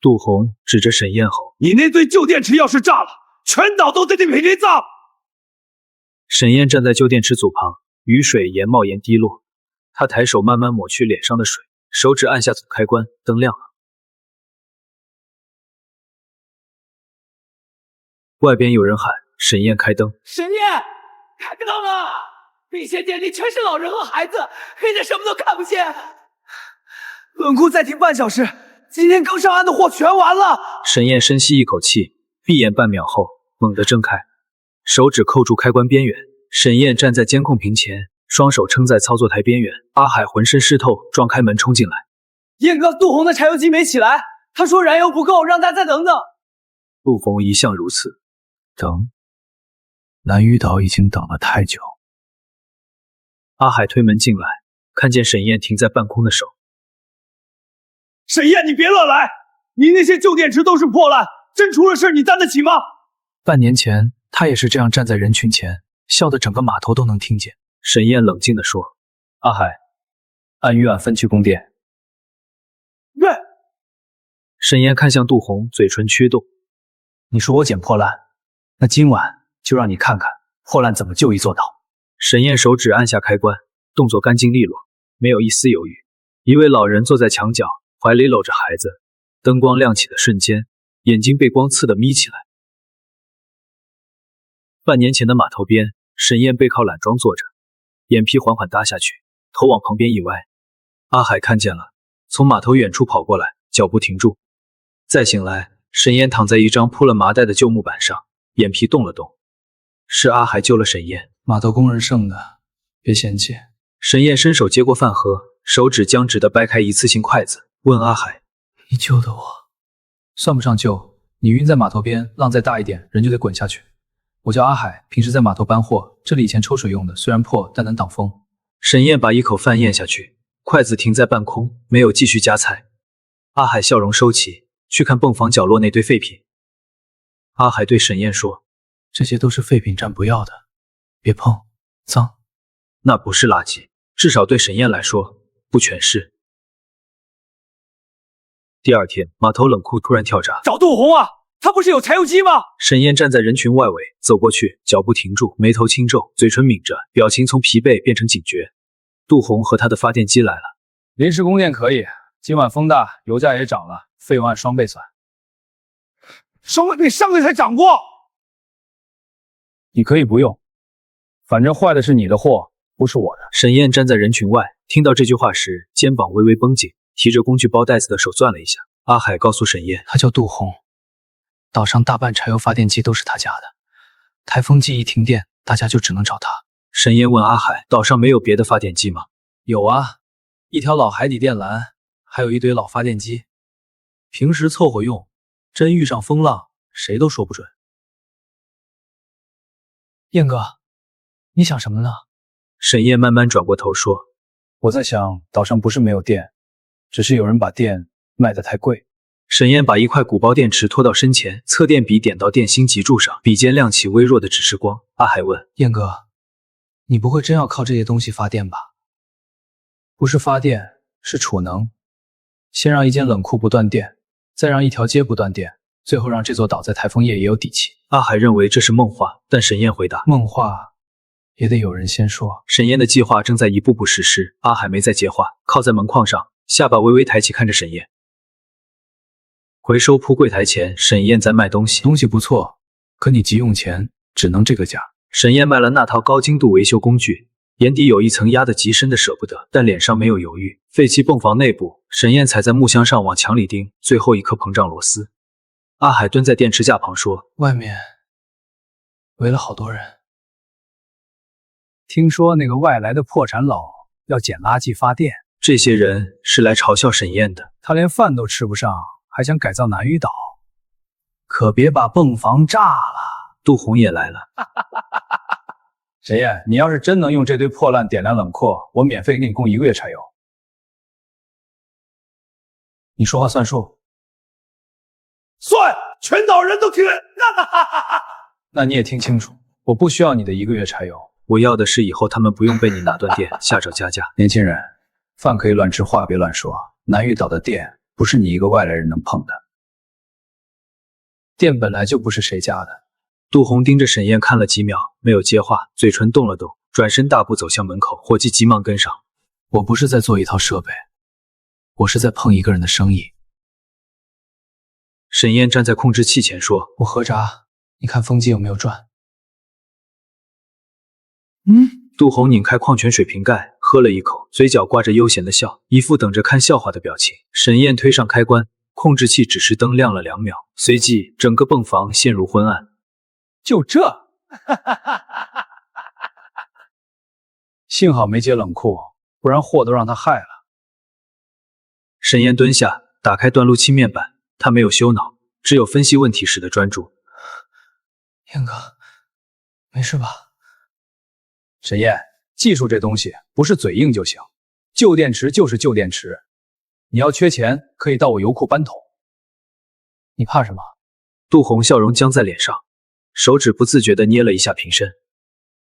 杜洪指着沈燕吼：“你那堆旧电池要是炸了，全岛都得陪陪葬！”沈燕站在旧电池组旁，雨水沿帽檐滴落。他抬手慢慢抹去脸上的水，手指按下组开关，灯亮了。外边有人喊：“沈燕开灯！”沈燕，开灯啊！那些店里全是老人和孩子，黑的什么都看不见。冷库再停半小时，今天刚上岸的货全完了。沈燕深吸一口气，闭眼半秒后猛地睁开，手指扣住开关边缘。沈燕站在监控屏前，双手撑在操作台边缘。阿海浑身湿透，撞开门冲进来。燕哥，杜洪的柴油机没起来，他说燃油不够，让他再等等。陆逢一向如此。等，南屿岛已经等了太久。阿海推门进来，看见沈燕停在半空的手。沈燕，你别乱来！你那些旧电池都是破烂，真出了事你担得起吗？半年前，他也是这样站在人群前，笑得整个码头都能听见。沈燕冷静地说：“阿海，按预案分区供电。”喂！沈燕看向杜洪，嘴唇缺动。你说我捡破烂，那今晚就让你看看破烂怎么就一座岛。沈燕手指按下开关，动作干净利落，没有一丝犹豫。一位老人坐在墙角，怀里搂着孩子。灯光亮起的瞬间，眼睛被光刺得眯起来。半年前的码头边，沈燕背靠缆桩坐着，眼皮缓缓耷下去，头往旁边一歪。阿海看见了，从码头远处跑过来，脚步停住。再醒来，沈燕躺在一张铺了麻袋的旧木板上，眼皮动了动。是阿海救了沈燕。码头工人剩的，别嫌弃。沈燕伸手接过饭盒，手指僵直地掰开一次性筷子，问阿海：“你救的我，算不上救。你晕在码头边，浪再大一点，人就得滚下去。我叫阿海，平时在码头搬货，这里以前抽水用的，虽然破，但能挡风。”沈燕把一口饭咽下去，筷子停在半空，没有继续夹菜。阿海笑容收起，去看泵房角落那堆废品。阿海对沈燕说：“这些都是废品站不要的，别碰，脏。”那不是垃圾，至少对沈燕来说，不全是。第二天，码头冷库突然跳闸，找杜洪啊！他不是有柴油机吗？沈燕站在人群外围，走过去，脚步停住，眉头轻皱，嘴唇抿着，表情从疲惫变成警觉。杜洪和他的发电机来了。临时供电可以，今晚风大，油价也涨了，费用按双倍算。双倍比上个月才涨过。你可以不用，反正坏的是你的货，不是我的。沈燕站在人群外，听到这句话时，肩膀微微绷紧，提着工具包袋子的手攥了一下。阿海告诉沈燕，他叫杜洪，岛上大半柴油发电机都是他家的，台风季一停电，大家就只能找他。沈燕问阿海，岛上没有别的发电机吗？有啊，一条老海底电缆，还有一堆老发电机，平时凑合用，真遇上风浪，谁都说不准。燕哥，你想什么呢？沈燕慢慢转过头说：“我在想，岛上不是没有电，只是有人把电卖得太贵。”沈燕把一块鼓包电池拖到身前，测电笔点到电芯极柱上，笔尖亮起微弱的指示光。阿海问：“燕哥，你不会真要靠这些东西发电吧？”“不是发电，是储能。先让一间冷库不断电，再让一条街不断电，最后让这座岛在台风夜也有底气。”阿海认为这是梦话，但沈燕回答：“梦话也得有人先说。”沈燕的计划正在一步步实施。阿海没再接话，靠在门框上，下巴微微抬起看着沈燕。回收铺柜台前，沈燕在卖东西，东西不错，可你急用钱，只能这个价。沈燕卖了那套高精度维修工具，眼底有一层压得极深的舍不得，但脸上没有犹豫。废弃泵房内部，沈燕踩在木箱上往墙里钉最后一颗膨胀螺丝。阿海蹲在电池架旁说：“外面围了好多人，听说那个外来的破产佬要捡垃圾发电，这些人是来嘲笑沈燕的。他连饭都吃不上，还想改造南屿岛，可别把泵房炸了。”杜洪也来了。沈燕，你要是真能用这堆破烂点亮冷库，我免费给你供1个月柴油。你说话算数。算，全岛人都听。那你也听清楚，我不需要你的1个月柴油，我要的是以后他们不用被你打断电，下找加价。年轻人，饭可以乱吃，话别乱说。南屿岛的电不是你一个外来人能碰的。店本来就不是谁家的。杜红盯着沈燕看了几秒，没有接话，嘴唇动了动，转身大步走向门口，伙计急忙跟上。我不是在做一套设备，我是在碰一个人的生意。沈燕站在控制器前说：“我喝闸，你看风机有没有转？”杜红拧开矿泉水瓶盖，喝了一口，嘴角挂着悠闲的笑，一副等着看笑话的表情。沈燕推上开关，控制器指示灯亮了2秒，随即整个泵房陷入昏暗。就这，幸好没接冷库，不然货都让他害了。沈燕蹲下，打开断路器面板，她没有修脑，只有分析问题时的专注。燕哥，没事吧？沈燕，技术这东西不是嘴硬就行，旧电池就是旧电池，你要缺钱可以到我油库搬桶。你怕什么？杜红笑容僵在脸上，手指不自觉地捏了一下瓶身。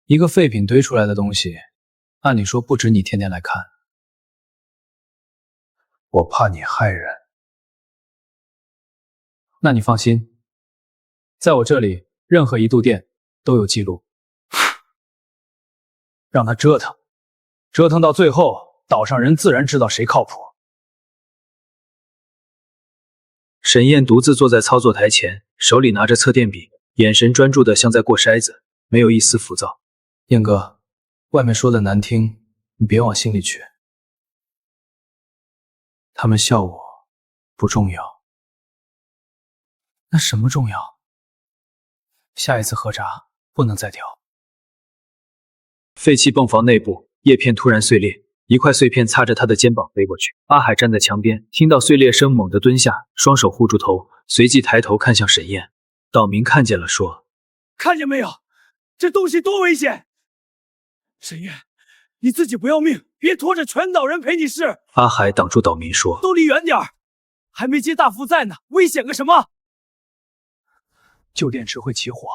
一个废品堆出来的东西，按理说不止你天天来看。我怕你害人。那你放心，在我这里，任何一度电都有记录。让他折腾，折腾到最后，岛上人自然知道谁靠谱。沈燕独自坐在操作台前，手里拿着测电笔，眼神专注的像在过筛子，没有一丝浮躁。燕哥，外面说的难听，你别往心里去。他们笑我不重要，那什么重要？下一次喝闸不能再调。废弃泵房内部，叶片突然碎裂，一块碎片擦着他的肩膀飞过去。阿海站在墙边，听到碎裂声，猛地蹲下，双手护住头，随即抬头看向沈燕。岛民看见了，说：“看见没有，这东西多危险！沈燕，你自己不要命，别拖着全岛人陪你试。”阿海挡住岛民说：“都离远点儿，还没接大负债呢，危险个什么？旧电池会起火，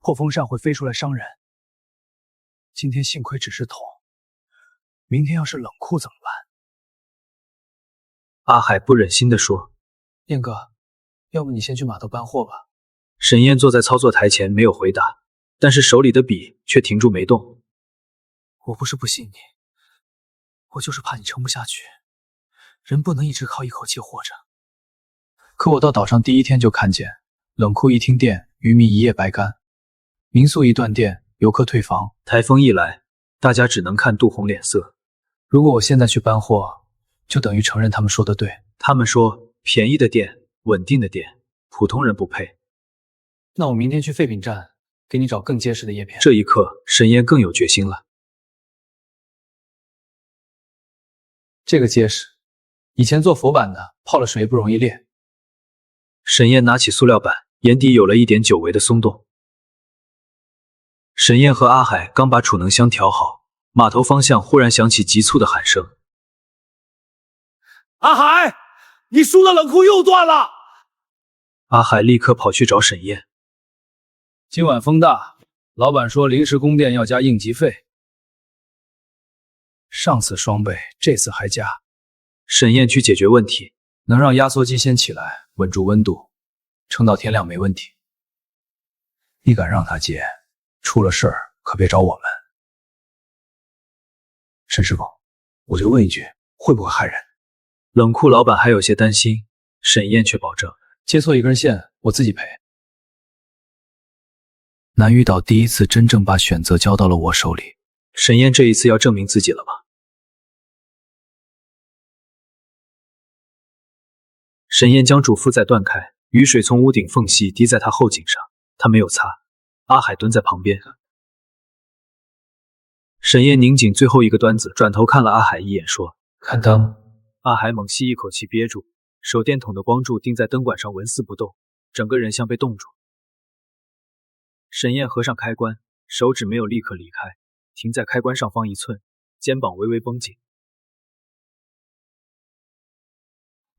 破风扇会飞出来伤人。今天幸亏只是桶，明天要是冷库怎么办？”阿海不忍心地说：“燕哥，要不你先去码头搬货吧。”沈燕坐在操作台前没有回答，但是手里的笔却停住没动。我不是不信你，我就是怕你撑不下去。人不能一直靠一口气活着。可我到岛上第一天就看见，冷库一停电，渔民一夜白干；民宿一断电，游客退房。台风一来，大家只能看杜红脸色。如果我现在去搬货，就等于承认他们说的对。他们说便宜的电，稳定的电，普通人不配。那我明天去废品站，给你找更结实的叶片。这一刻，沈燕更有决心了。这个结实，以前做浮板的，泡了水不容易裂。沈燕拿起塑料板，眼底有了一点久违的松动。沈燕和阿海刚把储能箱调好，码头方向忽然响起急促的喊声：“阿海，你输的冷库又断了！”阿海立刻跑去找沈燕。今晚风大，老板说临时供电要加应急费，上次双倍，这次还加。沈燕去解决问题，能让压缩机先起来，稳住温度，撑到天亮没问题。你敢让他接，出了事儿可别找我们。沈师傅，我就问一句，会不会害人？冷库老板还有些担心，沈燕却保证接错一根线，我自己赔。南屿岛第一次真正把选择交到了我手里。沈燕这一次要证明自己了吗？沈燕将主负载断开，雨水从屋顶缝隙滴在她后颈上，她没有擦。阿海蹲在旁边。沈燕拧紧最后一个端子，转头看了阿海一眼，说：“看灯。”阿海猛吸一口气，憋住，手电筒的光柱定在灯管上，纹丝不动，整个人像被冻住。沈燕合上开关，手指没有立刻离开，停在开关上方1寸，肩膀微微绷紧。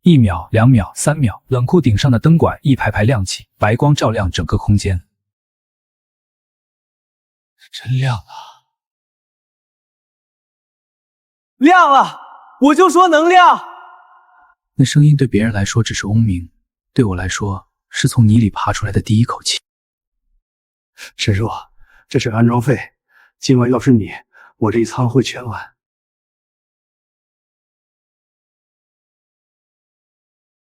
1秒、2秒、3秒，冷库顶上的灯管一排排亮起，白光照亮整个空间。真亮啊！亮了，我就说能亮。那声音对别人来说只是嗡鸣，对我来说是从泥里爬出来的第一口气。沈师傅，这是安装费，今晚要是你，我这一仓会全完。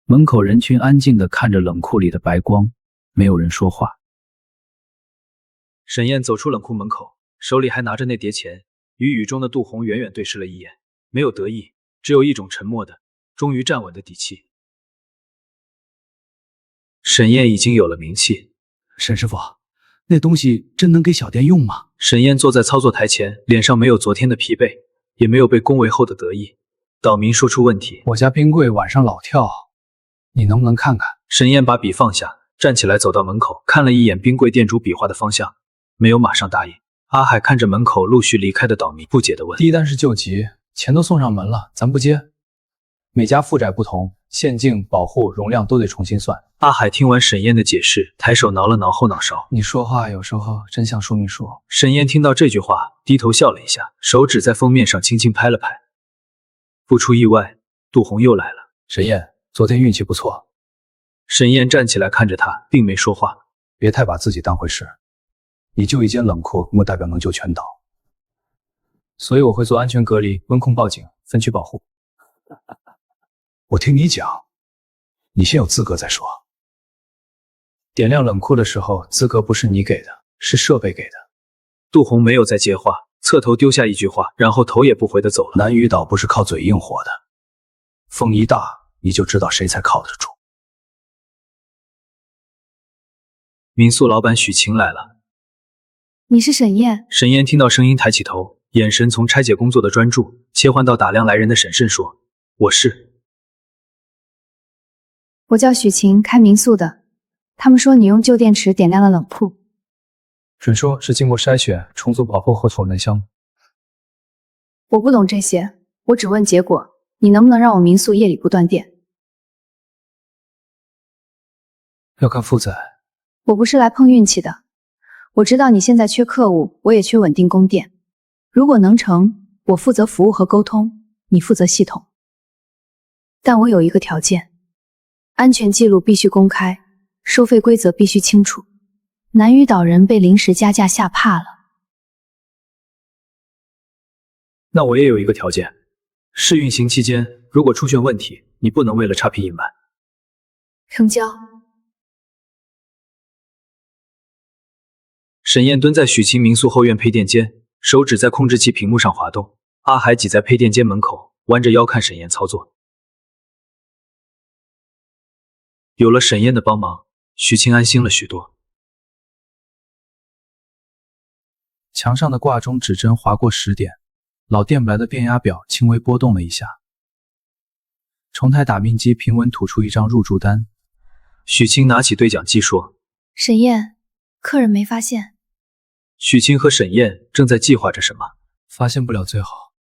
门口人群安静地看着冷库里的白光，没有人说话。沈燕走出冷库门口，手里还拿着那叠钱，与雨中的杜红远远对视了一眼，没有得意，只有一种沉默的、终于站稳的底气。沈燕已经有了名气。沈师傅，那东西真能给小店用吗？沈燕坐在操作台前，脸上没有昨天的疲惫，也没有被恭维后的得意。岛民说出问题：我家冰柜晚上老跳，你能不能看看？沈燕把笔放下，站起来走到门口，看了一眼冰柜店主比划的方向，没有马上答应。阿海看着门口陆续离开的岛民，不解地问：第一单是救急，钱都送上门了，咱不接？每家负债不同，限境、保护、容量都得重新算。阿海听完沈燕的解释，抬手挠了挠后脑勺。你说话有时候真像说明书。沈燕听到这句话，低头笑了一下，手指在封面上轻轻拍了拍。不出意外，杜红又来了。沈燕，昨天运气不错。沈燕站起来看着他，并没说话。别太把自己当回事，你救一间冷库，不代表能救全岛。所以我会做安全隔离、温控报警、分区保护。我听你讲，你先有资格再说。点亮冷库的时候，资格不是你给的，是设备给的。杜红没有再接话，侧头丢下一句话，然后头也不回地走了。南屿岛不是靠嘴硬活的，风一大，你就知道谁才靠得住。民宿老板许晴来了。你是沈燕？沈燕听到声音抬起头，眼神从拆解工作的专注切换到打量来人的审慎，说：我是。我叫许晴，开民宿的。他们说你用旧电池点亮了冷库。准说是经过筛选、重组保护后储能箱。我不懂这些，我只问结果。你能不能让我民宿夜里不断电？要看负载。我不是来碰运气的。我知道你现在缺客户，我也缺稳定供电。如果能成，我负责服务和沟通，你负责系统。但我有一个条件，安全记录必须公开，收费规则必须清楚。南屿岛人被临时加价吓怕了。那我也有一个条件，试运行期间，如果出现问题，你不能为了差评隐瞒。成交。沈燕蹲在许晴民宿后院配电间，手指在控制器屏幕上滑动。阿海挤在配电间门口，弯着腰看沈燕操作。有了沈燕的帮忙，许晴安心了许多。墙上的挂钟指针划过10点，老电白的变压表轻微波动了一下。重台打印机平稳吐出一张入住单。许晴拿起对讲机说：沈燕，客人没发现。许晴和沈燕正在计划着什么。发现不了最好。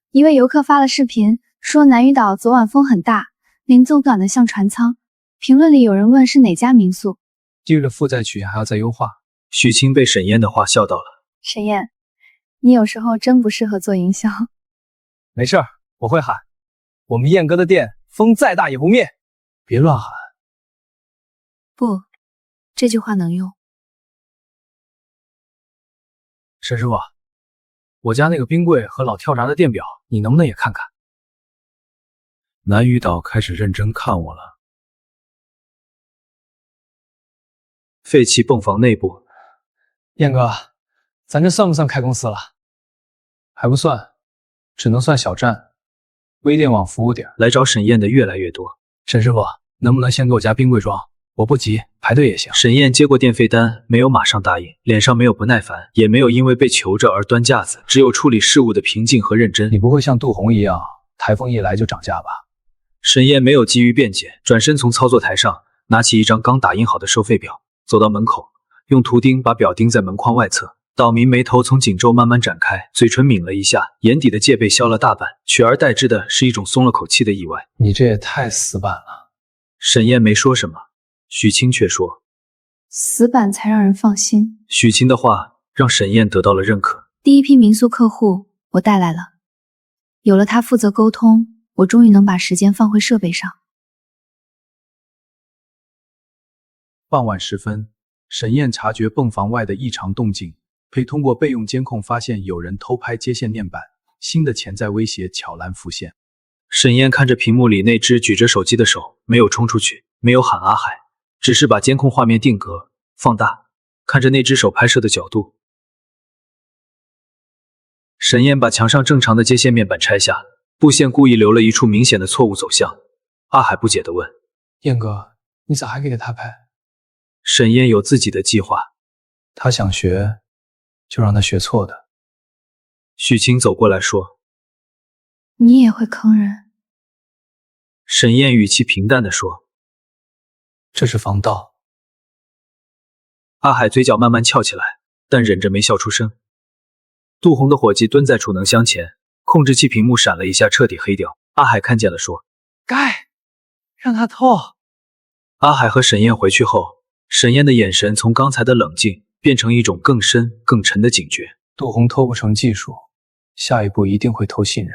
一位游客发了视频，说南屿岛昨晚风很大，林总短得像船舱。评论里有人问是哪家民宿。地域的负载曲线还要再优化。许晴被沈燕的话笑到了。沈燕，你有时候真不适合做营销。没事儿，我会喊。我们燕哥的店风再大也不灭。别乱喊。不，这句话能用。沈师傅，我家那个冰柜和老跳闸的电表，你能不能也看看？南屿岛开始认真看我了。废弃泵房内部，燕哥，咱这算不算开公司了？还不算，只能算小站，微电网服务点。来找沈燕的越来越多。沈师傅，能不能先给我家冰柜装？我不急，排队也行。沈燕接过电费单，没有马上答应，脸上没有不耐烦，也没有因为被求着而端架子，只有处理事务的平静和认真。你不会像杜红一样，台风一来就涨价吧？沈燕没有急于辩解，转身从操作台上拿起一张刚打印好的收费表，走到门口，用图钉把表钉在门框外侧。岛民眉头从紧皱慢慢展开，嘴唇抿了一下，眼底的戒备消了大半，取而代之的是一种松了口气的意外。你这也太死板了。沈燕没说什么，许晴却说：死板才让人放心。许晴的话让沈燕得到了认可。第一批民宿客户我带来了，有了他负责沟通，我终于能把时间放回设备上。傍晚时分，沈燕察觉泵房外的异常动静，配通过备用监控发现有人偷拍接线面板，新的潜在威胁悄然浮现。沈燕看着屏幕里那只举着手机的手，没有冲出去，没有喊阿海，只是把监控画面定格、放大，看着那只手拍摄的角度。沈燕把墙上正常的接线面板拆下，布线故意留了一处明显的错误走向。阿海不解地问：燕哥，你咋还给他拍？沈燕有自己的计划，他想学，就让他学错的。许晴走过来说：你也会坑人。沈燕语气平淡地说：这是防盗。阿海嘴角慢慢翘起来，但忍着没笑出声。杜红的伙计蹲在储能箱前，控制器屏幕闪了一下，彻底黑掉。阿海看见了，说：该让他偷。阿海和沈燕回去后，沈燕的眼神从刚才的冷静变成一种更深更沉的警觉。杜红偷不成技术，下一步一定会偷信任。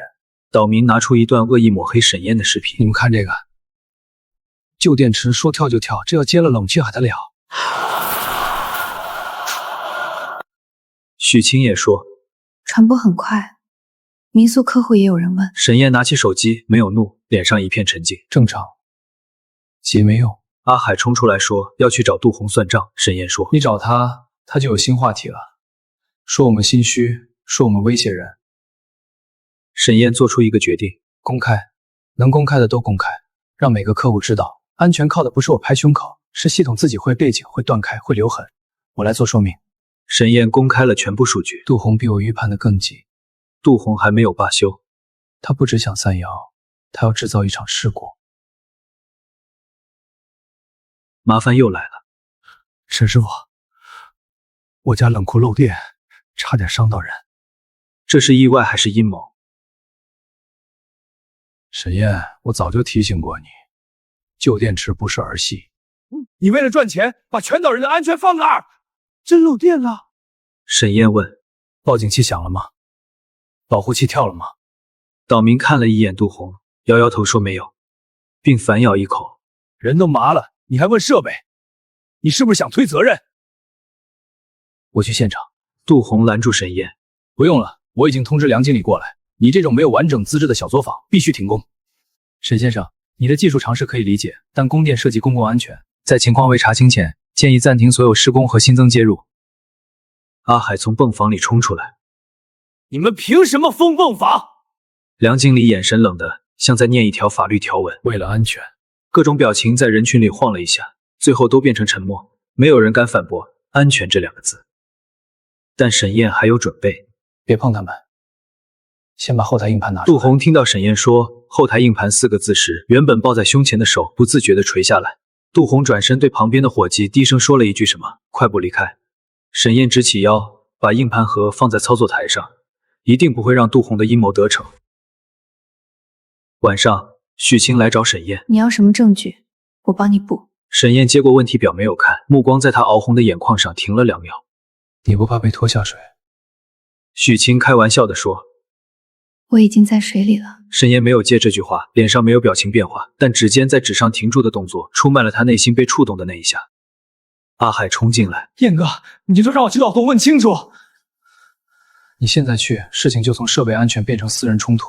岛民拿出一段恶意抹黑沈燕的视频，你们看这个，旧电池说跳就跳，这要接了冷却还得了？许晴也说，传播很快，民宿客户也有人问。沈燕拿起手机，没有怒，脸上一片沉静。正常，急没用。阿海冲出来说要去找杜红算账。沈燕说：你找他，他就有新话题了，说我们心虚，说我们威胁人。沈燕做出一个决定，公开，能公开的都公开，让每个客户知道，安全靠的不是我拍胸口，是系统自己会背景，会断开，会留痕。我来做说明。沈燕公开了全部数据。杜红比我预判的更急，杜红还没有罢休，他不只想三摇，他要制造一场事故。麻烦又来了。沈师傅，我家冷库漏电，差点伤到人。这是意外还是阴谋？沈燕，我早就提醒过你，旧电池不是儿戏。你为了赚钱，把全岛人的安全放哪儿？真漏电了？沈燕问。报警器响了吗？保护器跳了吗？岛民看了一眼杜红，摇摇头说没有，并反咬一口。人都麻了，你还问设备？你是不是想推责任？我去现场。杜红拦住沈燕。不用了，我已经通知梁经理过来。你这种没有完整资质的小作坊必须停工。沈先生，你的技术常识可以理解，但供电涉及公共安全，在情况未查清前，建议暂停所有施工和新增接入。阿海从泵房里冲出来。你们凭什么封泵房？梁经理眼神冷的像在念一条法律条文。为了安全，各种表情在人群里晃了一下，最后都变成沉默，没有人敢反驳安全这两个字。但沈燕还有准备。别碰他们，先把后台硬盘拿出来。杜红听到沈燕说后台硬盘4个字时，原本抱在胸前的手不自觉地垂下来。杜红转身对旁边的伙计低声说了一句什么，快步离开。沈燕直起腰，把硬盘盒放在操作台上，一定不会让杜红的阴谋得逞。晚上，许晴来找沈燕。你要什么证据？我帮你补。沈燕接过问题表没有看，目光在她熬红的眼眶上停了2秒。你不怕被拖下水？许晴开玩笑地说。我已经在水里了。沈燕没有接这句话，脸上没有表情变化，但指尖在纸上停住的动作出卖了她内心被触动的那一下。阿海冲进来。燕哥，你就让我去老公问清楚。你现在去，事情就从设备安全变成私人冲突。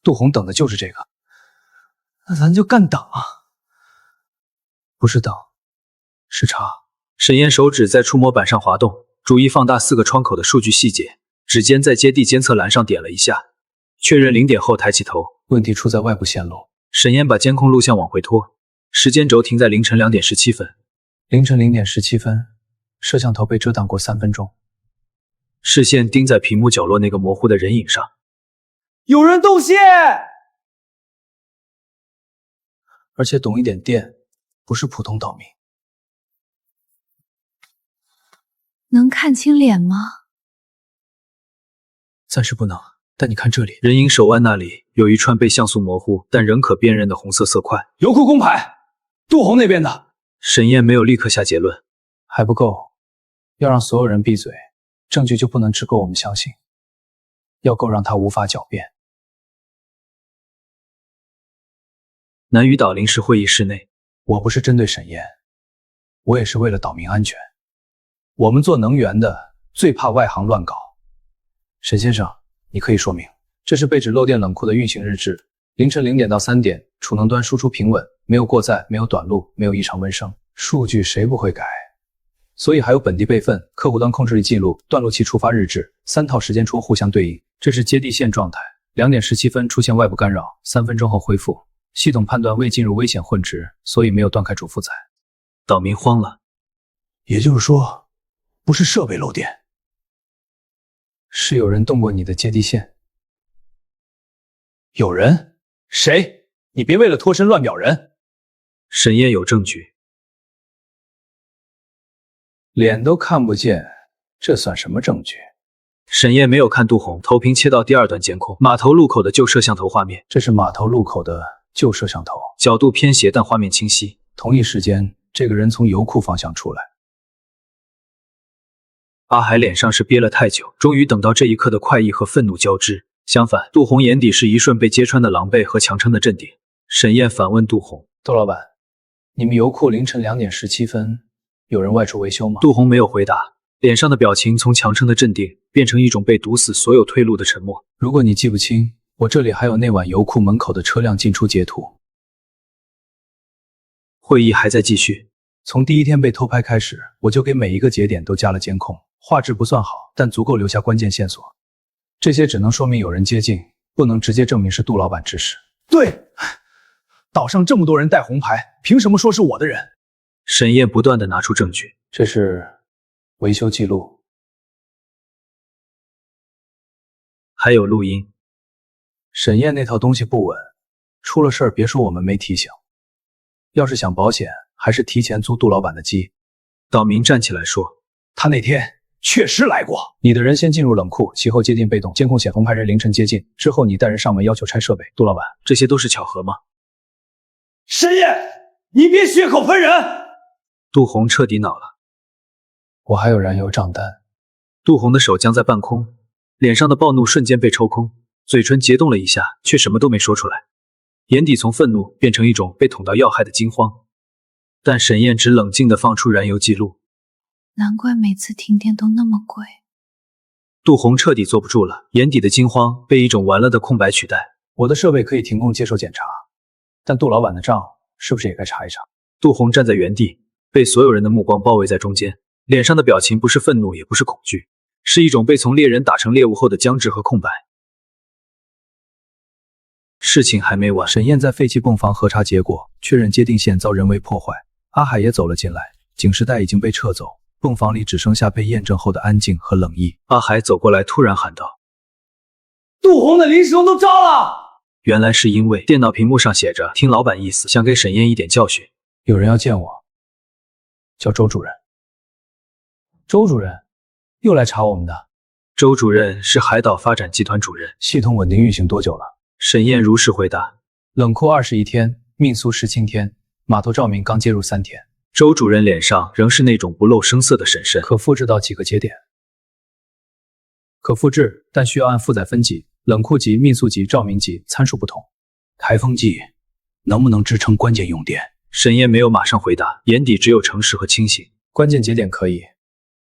杜红等的就是这个。那咱就干等啊。不是等，是查。沈燕手指在触摸板上滑动，逐一放大4个窗口的数据细节，指尖在接地监测栏上点了一下，确认0点后抬起头。问题出在外部线路。沈燕把监控录像往回拖，时间轴停在凌晨2点17分。凌晨0点17分，摄像头被遮挡过3分钟。视线盯在屏幕角落那个模糊的人影上。有人动线！而且懂一点电，不是普通岛民。能看清脸吗？暂时不能，但你看这里，人影手腕那里有一串被像素模糊但仍可辨认的红色色块。油库公牌，杜红那边的。沈燕没有立刻下结论。还不够，要让所有人闭嘴，证据就不能只够我们相信，要够让他无法狡辩。南屿岛临时会议室内，我不是针对沈燕，我也是为了岛民安全。我们做能源的最怕外行乱搞。沈先生，你可以说明，这是被指漏电冷库的运行日志，凌晨0点到3点，储能端输出平稳，没有过载，没有短路，没有异常温升，数据谁不会改？所以还有本地备份、客户端控制力记录、断路器触发日志，3套时间戳互相对应。这是接地线状态，2点17分出现外部干扰，3分钟后恢复。系统判断未进入危险混值，所以没有断开主负载。岛民慌了，也就是说，不是设备漏电，是有人动过你的接地线。有人？谁？你别为了脱身乱表人。沈烨有证据，脸都看不见，这算什么证据？沈烨没有看杜红，投屏切到第2段监控，码头路口的旧摄像头画面。这是码头路口的旧摄像头，角度偏斜，但画面清晰。同一时间，这个人从油库方向出来。阿海脸上是憋了太久，终于等到这一刻的快意和愤怒交织。相反，杜红眼底是一瞬被揭穿的狼狈和强撑的镇定。沈烨反问杜红：“窦老板，你们油库凌晨2点17分有人外出维修吗？”杜红没有回答，脸上的表情从强撑的镇定变成一种被堵死所有退路的沉默。如果你记不清，我这里还有那晚油库门口的车辆进出截图。会议还在继续。从第一天被偷拍开始，我就给每一个节点都加了监控，画质不算好，但足够留下关键线索。这些只能说明有人接近，不能直接证明是杜老板指使。对，岛上这么多人带红牌，凭什么说是我的人？沈烨不断地拿出证据，这是维修记录，还有录音。沈烨那套东西不稳，出了事儿别说我们没提醒。要是想保险，还是提前租杜老板的机。岛民站起来说：“他那天确实来过。你的人先进入冷库，其后接近被动，监控显红牌人凌晨接近，之后你带人上门要求拆设备。杜老板，这些都是巧合吗？”沈烨，你别血口喷人！杜红彻底恼了。我还有燃油账单。杜红的手僵在半空，脸上的暴怒瞬间被抽空，嘴唇结动了一下，却什么都没说出来。眼底从愤怒变成一种被捅到要害的惊慌。但沈烨只冷静地放出燃油记录。难怪每次停电都那么贵。杜红彻底坐不住了，眼底的惊慌被一种完了的空白取代。我的设备可以停工接受检查，但杜老板的账是不是也该查一查？杜红站在原地，被所有人的目光包围在中间，脸上的表情不是愤怒，也不是恐惧，是一种被从猎人打成猎物后的僵直和空白。事情还没完，沈烨在废弃泵房核查结果，确认接定线遭人为破坏。阿海也走了进来，警示带已经被撤走，泵房里只剩下被验证后的安静和冷意。阿海走过来，突然喊道：“杜红的临时工都招了！”原来是因为电脑屏幕上写着听老板意思，想给沈烨一点教训。有人要见我，叫周主任。周主任又来查我们的。周主任是海岛发展集团主任。系统稳定运行多久了？沈烨如实回答：冷库21天，命苏17天，码头照明刚接入3天。周主任脸上仍是那种不露声色的审慎。可复制到几个节点？可复制，但需要按负载分级，冷库级、命速级、照明级参数不同。台风季能不能支撑关键用电？沈烨没有马上回答，眼底只有诚实和清醒。关键节点可以，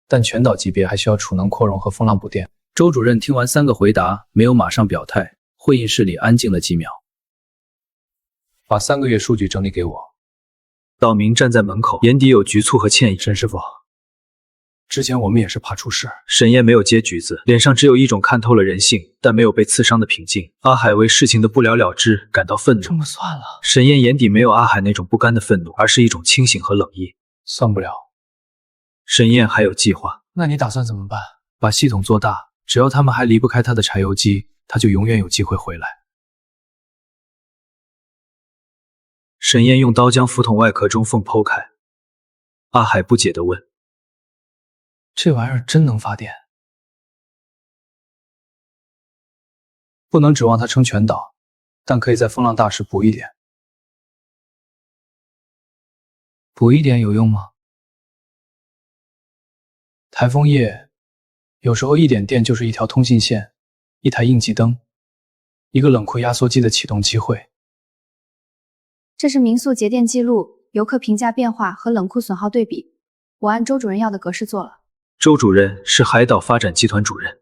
但全岛级别还需要储能扩容和风浪补电。周主任听完3个回答，没有马上表态。会议室里安静了几秒。把3个月数据整理给我。岛民站在门口，眼底有局促和歉意。沈师傅，之前我们也是怕出事。沈烨没有接橘子，脸上只有一种看透了人性，但没有被刺伤的平静。阿海为事情的不了了之感到愤怒。这么算了？沈烨眼底没有阿海那种不甘的愤怒，而是一种清醒和冷意。算不了。沈烨还有计划。那你打算怎么办？把系统做大，只要他们还离不开他的柴油机，他就永远有机会回来。沈烨用刀将浮筒外壳中缝剖开。阿海不解地问：“这玩意儿真能发电？不能指望它撑全岛，但可以在风浪大时补一点。补一点有用吗？台风夜，有时候一点电就是一条通信线，一台应急灯，一个冷库压缩机的启动机会。这是民宿节电记录，游客评价变化和冷库损耗对比，我按周主任要的格式做了。周主任是海岛发展集团主任。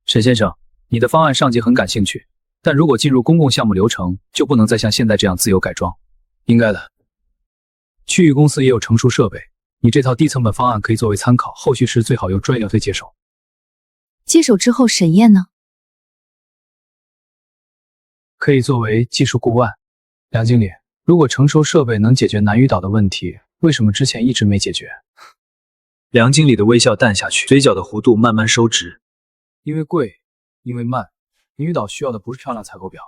沈先生，你的方案上级很感兴趣，但如果进入公共项目流程，就不能再像现在这样自由改装。应该的。区域公司也有成熟设备，你这套低成本方案可以作为参考，后续时最好由专业队接手。接手之后，沈燕呢？可以作为技术顾问。梁经理，如果成熟设备能解决南屿岛的问题，为什么之前一直没解决？梁经理的微笑淡下去，嘴角的弧度慢慢收直。因为贵，因为慢。南屿岛需要的不是漂亮采购表，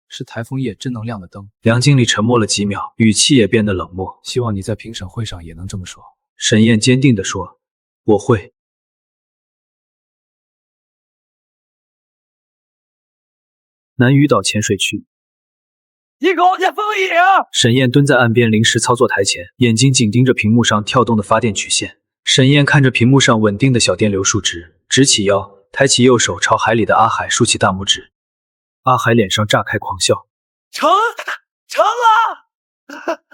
是台风夜真能亮的灯。梁经理沉默了几秒，语气也变得冷漠。希望你在评审会上也能这么说。沈燕坚定地说：“我会。”南屿岛浅水区，一口见风影。沈燕蹲在岸边临时操作台前，眼睛紧盯着屏幕上跳动的发电曲线。沈燕看着屏幕上稳定的小电流数值，直起腰，抬起右手朝海里的阿海竖起大拇指。阿海脸上炸开狂笑：“成了！”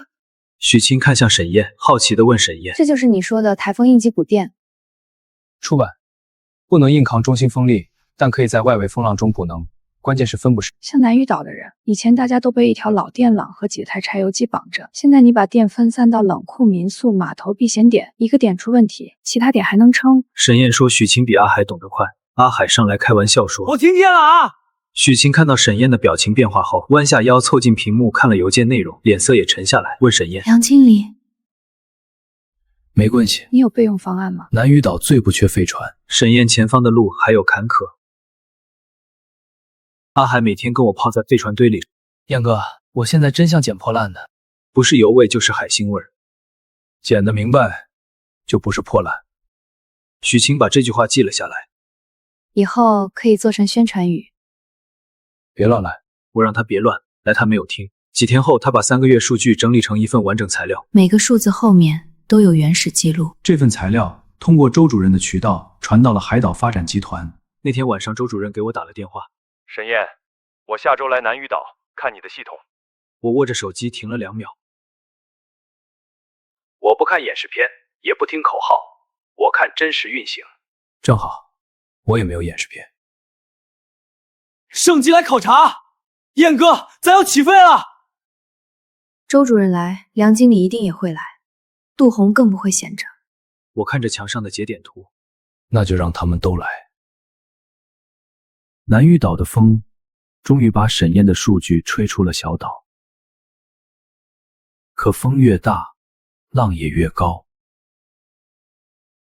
许昕看向沈燕，好奇地问沈燕：“这就是你说的台风应急补电？”出版不能硬扛中心风力，但可以在外围风浪中补能。关键是分不时。像南屿岛的人，以前大家都被一条老电缆和几台柴油机绑着，现在你把电分散到冷库、民宿、码头、避险点，一个点出问题，其他点还能撑。沈燕说许昕比阿海懂得快。阿海上来开玩笑说：“我听见了啊！”许昕看到沈燕的表情变化后，弯下腰凑近屏幕看了邮件内容，脸色也沉下来，问沈燕：“梁经理，没关系，你有备用方案吗？南屿岛最不缺飞船。”沈燕前方的路还有坎坷。阿海每天跟我泡在废船堆里。燕哥，我现在真像捡破烂的，不是油味就是海腥味儿。捡得明白，就不是破烂。许昕把这句话记了下来，以后可以做成宣传语。别乱来，我让他别乱来，他没有听。几天后，他把3个月数据整理成一份完整材料，每个数字后面都有原始记录。这份材料通过周主任的渠道传到了海岛发展集团。那天晚上，周主任给我打了电话。沈燕，我下周来南屿岛看你的系统。我握着手机停了2秒。我不看演示片，也不听口号，我看真实运行。正好，我也没有演示片。省级来考察，燕哥，咱要起飞了。周主任来，梁经理一定也会来，杜红更不会闲着。我看着墙上的节点图，那就让他们都来。南屿岛的风终于把沈燕的数据吹出了小岛，可风越大，浪也越高。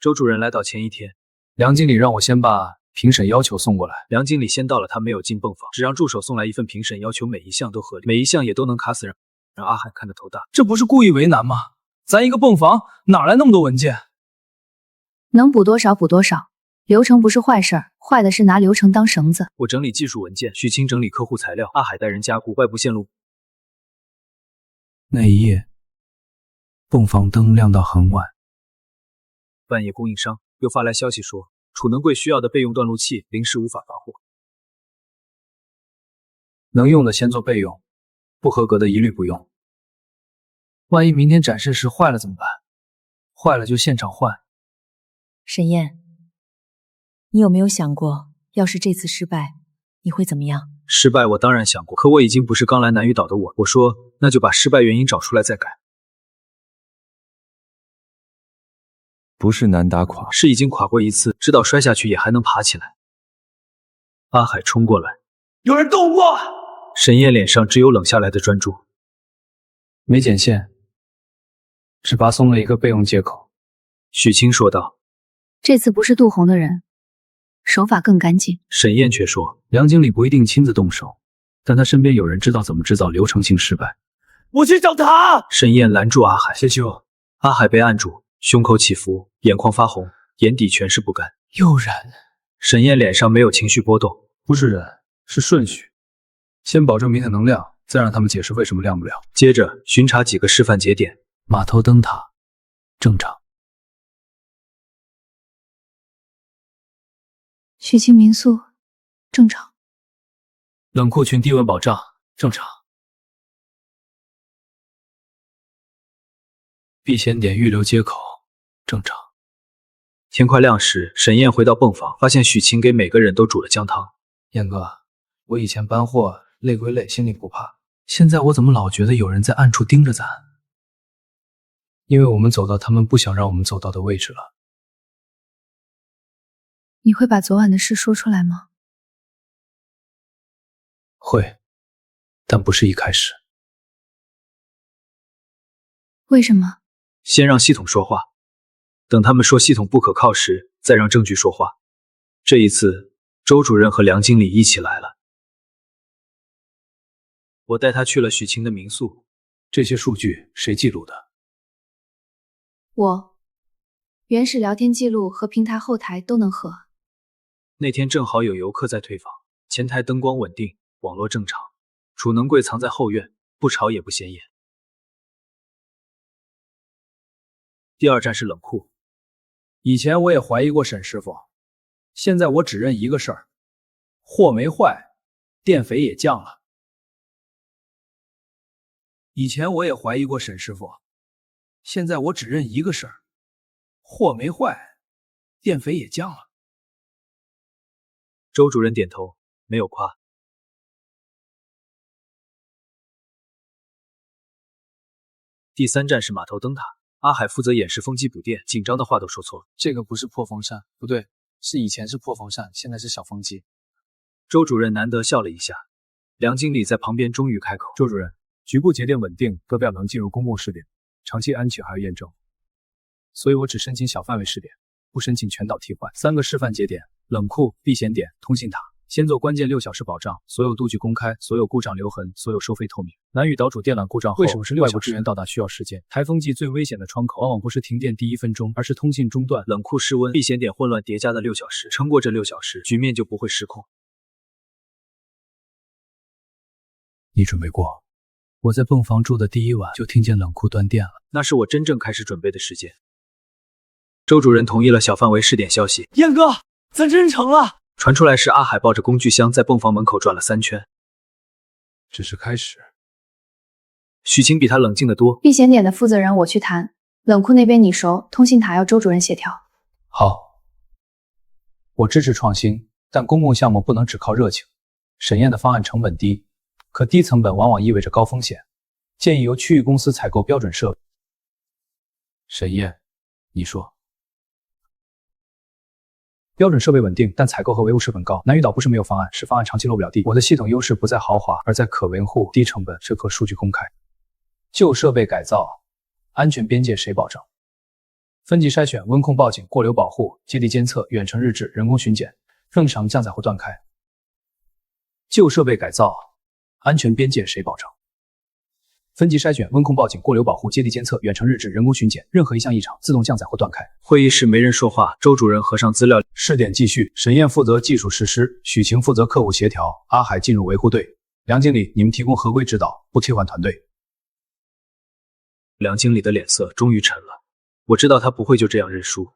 周主任来岛前一天，梁经理让我先把评审要求送过来。梁经理先到了，他没有进泵房，只让助手送来一份评审要求，每一项都合理，每一项也都能卡死人，让阿海看得头大。这不是故意为难吗？咱一个泵房哪来那么多文件？能补多少补多少，流程不是坏事儿，坏的是拿流程当绳子。我整理技术文件，许昕整理客户材料，阿海带人加固外部线路。那一夜，泵房灯亮到很晚。半夜供应商又发来消息说，储能柜需要的备用断路器临时无法发货，能用的先做备用，不合格的一律不用。万一明天展示时坏了怎么办？坏了就现场换。沈燕，你有没有想过，要是这次失败，你会怎么样？失败我当然想过，可我已经不是刚来南屿岛的我。我说，那就把失败原因找出来再改。不是难打垮，是已经垮过一次，知道摔下去也还能爬起来。阿海冲过来，有人动过。沈燕脸上只有冷下来的专注。没剪线，只拔松了一个备用接口。许昕说道。这次不是杜红的人，手法更干净。沈燕却说，梁经理不一定亲自动手，但他身边有人知道怎么制造流程性失败。我去找他。沈燕拦住阿海，谢秋。阿海被按住，胸口起伏，眼眶发红，眼底全是不甘。又燃。沈燕脸上没有情绪波动。不是燃，是顺序。先保证明天能亮，再让他们解释为什么亮不了。接着巡查几个示范节点。码头灯塔正常。许昕民宿正常。冷库群低温保障正常。避险点预留接口，正常。天快亮时，沈燕回到泵房，发现许晴给每个人都煮了姜汤。燕哥，我以前搬货累归累，心里不怕，现在我怎么老觉得有人在暗处盯着咱？因为我们走到他们不想让我们走到的位置了。你会把昨晚的事说出来吗？会，但不是一开始。为什么？先让系统说话，等他们说系统不可靠时，再让证据说话。这一次，周主任和梁经理一起来了。我带他去了许晴的民宿。这些数据谁记录的？我，原始聊天记录和平台后台都能核。那天正好有游客在退房，前台灯光稳定，网络正常，储能柜藏在后院，不吵也不显眼。第二站是冷库。以前我也怀疑过沈师傅，现在我只认一个事儿：货没坏，电费也降了。以前我也怀疑过沈师傅，现在我只认一个事儿：货没坏，电费也降了。周主任点头，没有夸。第三站是码头灯塔，阿海负责演示风机补电，紧张的话都说错了。这个不是破风扇，不对，是以前是破风扇，现在是小风机。周主任难得笑了一下，梁经理在旁边终于开口：周主任，局部节点稳定，各表能进入公共试点，长期安全还要验证，所以我只申请小范围试点，不申请全岛替换。3个示范节点：冷库、避险点、通信塔。先做关键6小时保障，所有度据公开，所有故障留痕，所有收费透明。南屿岛主电缆故障后，为什么是6小时？外部支援到达需要时间。台风季最危险的窗口，往往不是停电第1分钟，而是通信中断、冷库失温、避险点混乱叠加的6小时。撑过这6小时，局面就不会失控。你准备过？我在泵房住的第1晚就听见冷库断电了，那是我真正开始准备的时间。周主任同意了小范围试点消息。燕哥，咱真成了！传出来是阿海抱着工具箱在泵房门口转了3圈。只是开始。许晴比他冷静得多。避险点的负责人我去谈，冷库那边你熟，通信塔要周主任协调。好，我支持创新，但公共项目不能只靠热情。沈燕的方案成本低，可低成本往往意味着高风险，建议由区域公司采购标准设备。沈燕，你说。标准设备稳定，但采购和维护成本高。南屿岛不是没有方案，是方案长期落不了地。我的系统优势不在豪华，而在可维护、低成本，这可数据公开。旧设备改造，安全边界谁保证？分级筛选、温控报警、过流保护、接地监测、远程日志、人工巡检，正常降载或断开。旧设备改造，安全边界谁保证？分级筛选、温控报警、过流保护、接地监测、远程日志、人工巡检，任何一项异常自动降载或断开。会议室没人说话，周主任合上资料。试点继续，沈燕负责技术实施，许晴负责客户协调，阿海进入维护队。梁经理，你们提供合规指导，不替换团队。梁经理的脸色终于沉了，我知道他不会就这样认输。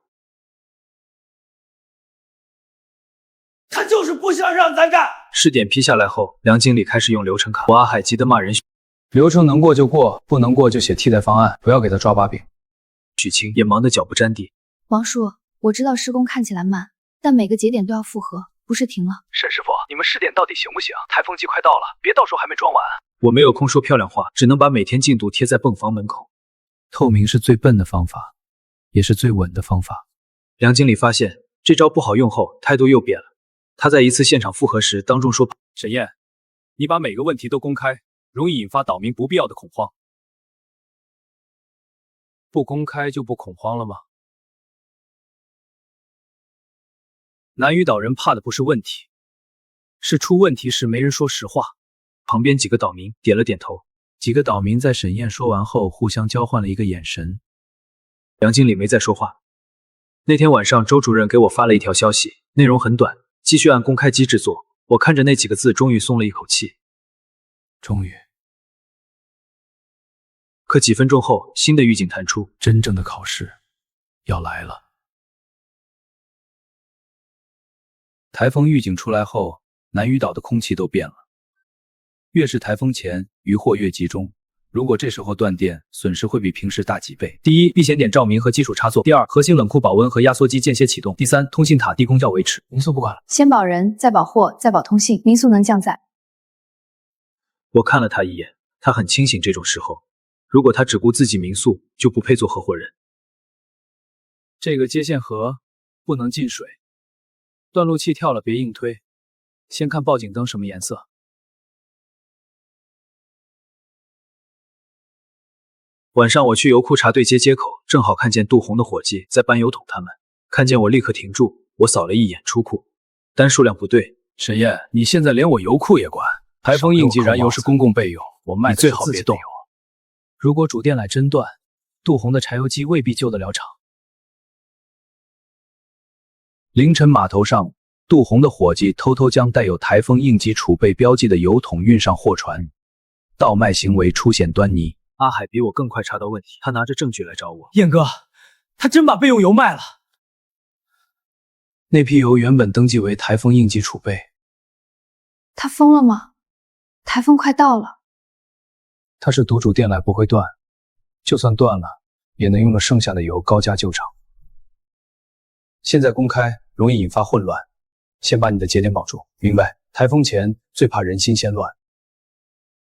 他就是不想让咱干。试点批下来后，梁经理开始用流程卡。我阿海急得骂人。流程能过就过，不能过就写替代方案，不要给他抓把柄。许晴也忙得脚不沾地。王叔，我知道施工看起来慢，但每个节点都要复核，不是停了。沈师傅，你们试点到底行不行？台风季快到了，别到时候还没装完。我没有空说漂亮话，只能把每天进度贴在泵房门口。透明是最笨的方法，也是最稳的方法。梁经理发现这招不好用后，态度又变了。他在一次现场复核时当众说：“沈燕，你把每个问题都公开，容易引发岛民不必要的恐慌。不公开就不恐慌了吗？”南屿岛人怕的不是问题，是出问题时没人说实话。旁边几个岛民点了点头。几个岛民在沈燕说完后互相交换了一个眼神。梁经理没再说话。那天晚上，周主任给我发了一条消息，内容很短，继续按公开机制做。我看着那几个字，终于松了一口气。终于。可几分钟后，新的预警弹出，真正的考试要来了。台风预警出来后，南屿岛的空气都变了。越是台风前，渔获越集中，如果这时候断电，损失会比平时大几倍。第一，避险点照明和基础插座；第二，核心冷库保温和压缩机间歇启动；第三，通信塔低功效维持。民宿不管了，先保人，再保货，再保通信，民宿能降载。我看了他一眼，他很清醒，这种时候，如果他只顾自己民宿，就不配做合伙人。这个接线盒不能进水，断路器跳了别硬推。先看报警灯什么颜色。晚上我去油库查对接接口，正好看见杜红的伙计在搬油桶，他们看见我立刻停住。我扫了一眼出库，单数量不对。沈燕，你现在连我油库也管？台风应急燃油是公共备用，我卖的最好别动。如果主电缆真断，杜红的柴油机未必救得了场。凌晨码头上，杜红的伙计偷偷将带有台风应急储备标记的油桶运上货船，倒卖行为出现端倪。阿海比我更快查到问题，他拿着证据来找我。燕哥，他真把备用油卖了。那批油原本登记为台风应急储备。他疯了吗？台风快到了。他是赌主电缆不会断，就算断了，也能用了剩下的油高价救场。现在公开容易引发混乱，先把你的节点保住，明白？台风前最怕人心先乱。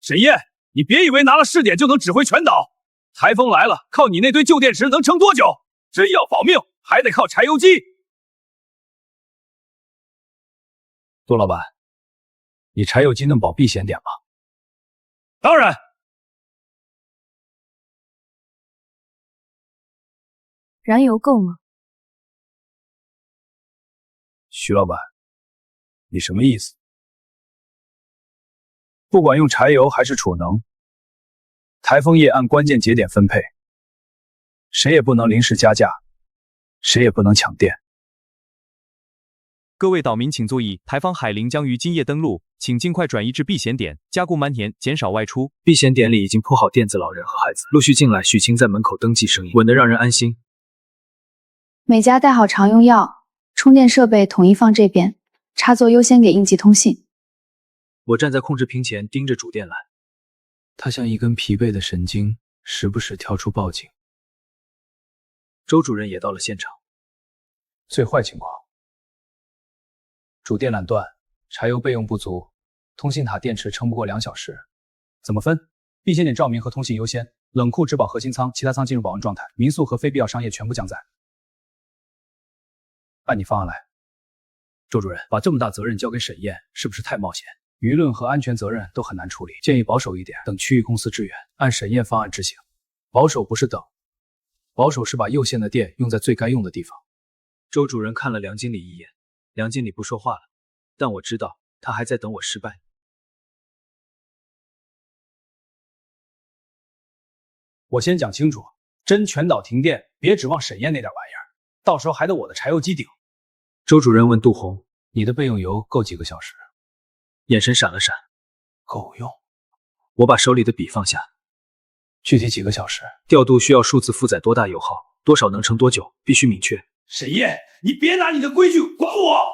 沈烨，你别以为拿了试点就能指挥全岛，台风来了，靠你那堆旧电池能撑多久？真要保命，还得靠柴油机。杜老板，你柴油机能保避险点吗？当然。燃油够吗？徐老板，你什么意思？不管用柴油还是储能，台风夜按关键节点分配，谁也不能临时加价，谁也不能抢电。各位岛民请注意，台风海灵将于今夜登陆，请尽快转移至避险点，加固满田，减少外出。避险点里已经铺好垫子，老人和孩子陆续进来。许晴在门口登记声音稳得让人安心。每家带好常用药，充电设备统一放这边，插座优先给应急通信。我站在控制屏前盯着主电缆，他像一根疲惫的神经，时不时跳出报警。周主任也到了现场。最坏情况，主电缆断，柴油备用不足，通信塔电池撑不过2小时。怎么分？避险点照明和通信优先，冷库只保核心舱，其他舱进入保温状态，民宿和非必要商业全部降载。按你方案来。周主任，把这么大责任交给沈燕，是不是太冒险？舆论和安全责任都很难处理，建议保守一点，等区域公司支援，按沈燕方案执行。保守不是等，保守是把右线的电用在最该用的地方。周主任看了梁经理一眼，梁经理不说话了，但我知道他还在等我失败。我先讲清楚，真全岛停电，别指望沈燕那点玩意儿，到时候还得我的柴油机顶。周主任问杜红：“你的备用油够几个小时？”眼神闪了闪。够用。我把手里的笔放下。具体几个小时？调度需要数字负载多大油耗，多少能撑多久，必须明确。沈烨，你别拿你的规矩管我。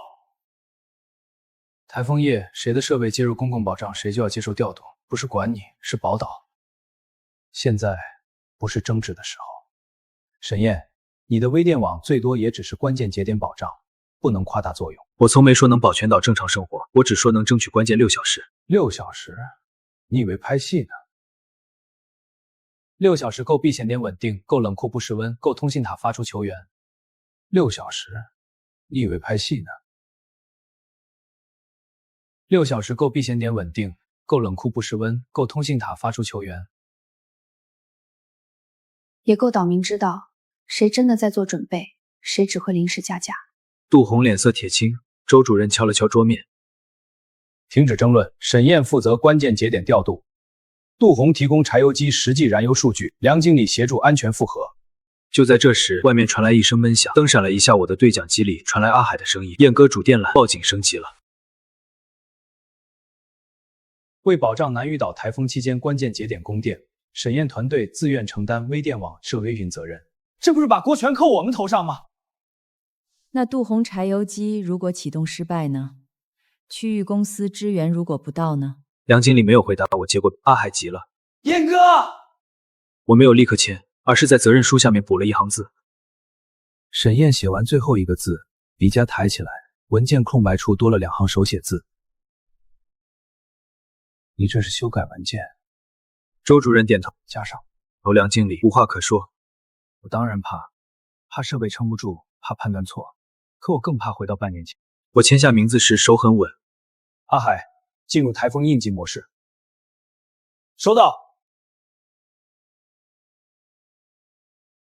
台风夜，谁的设备接入公共保障，谁就要接受调度，不是管你，是保岛。现在不是争执的时候。沈燕，你的微电网最多也只是关键节点保障，不能夸大作用。我从没说能保全岛正常生活，我只说能争取关键6小时。6小时？你以为拍戏呢？6小时够避险点稳定，够冷库不失温，够通信塔发出求援。6小时？你以为拍戏呢？6小时够避险点稳定，够冷库不失温，够通信塔发出求援。也够岛民知道谁真的在做准备，谁只会临时加价。杜红脸色铁青，周主任敲了敲桌面。停止争论，沈燕负责关键节点调度，杜红提供柴油机实际燃油数据，梁经理协助安全复核。就在这时，外面传来一声闷响，灯闪了一下，我的对讲机里传来阿海的声音：“燕哥，主电缆报警升级了。”为保障南屿岛台风期间关键节点供电，沈燕团队自愿承担微电网设微云责任。这不是把锅全扣我们头上吗？那杜红柴油机如果启动失败呢？区域公司支援如果不到呢？梁经理没有回答，我接过。阿海急了，燕哥，我没有立刻签，而是在责任书下面补了一行字。沈燕写完最后一个字，笔尖抬起来，文件空白处多了2行手写字。你这是修改文件？周主任点头，加上梁经理无话可说。我当然怕设备撑不住，怕判断错，可我更怕回到半年前。我签下名字时手很稳。阿海，进入台风应急模式。收到。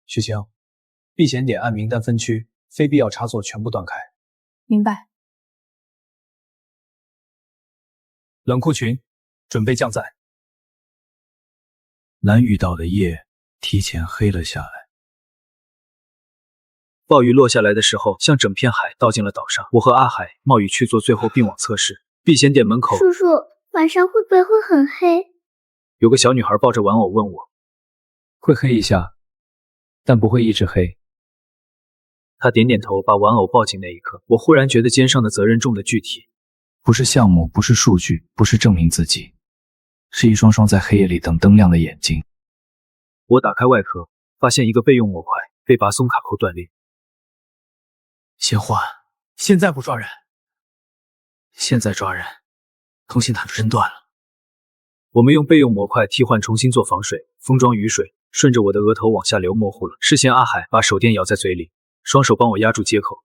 许晴，避险点按名单分区，非必要插座全部断开。明白。冷库群准备降载。蓝雨岛的夜提前黑了下来。暴雨落下来的时候，像整片海倒进了岛上。我和阿海冒雨去做最后并网测试。避险点门口，叔叔，晚上会不会很黑？有个小女孩抱着玩偶问我。会黑一下，但不会一直黑。她点点头，把玩偶抱紧那一刻，我忽然觉得肩上的责任重得具体。不是项目，不是数据，不是证明自己，是一双双在黑夜里等灯亮的眼睛。我打开外壳，发现一个备用模块被拔松卡扣断裂。先换，现在不抓人。现在抓人，通信塔真断了。我们用备用模块替换，重新做防水，封装雨水，顺着我的额头往下流，模糊了视线。阿海把手电咬在嘴里，双手帮我压住接口。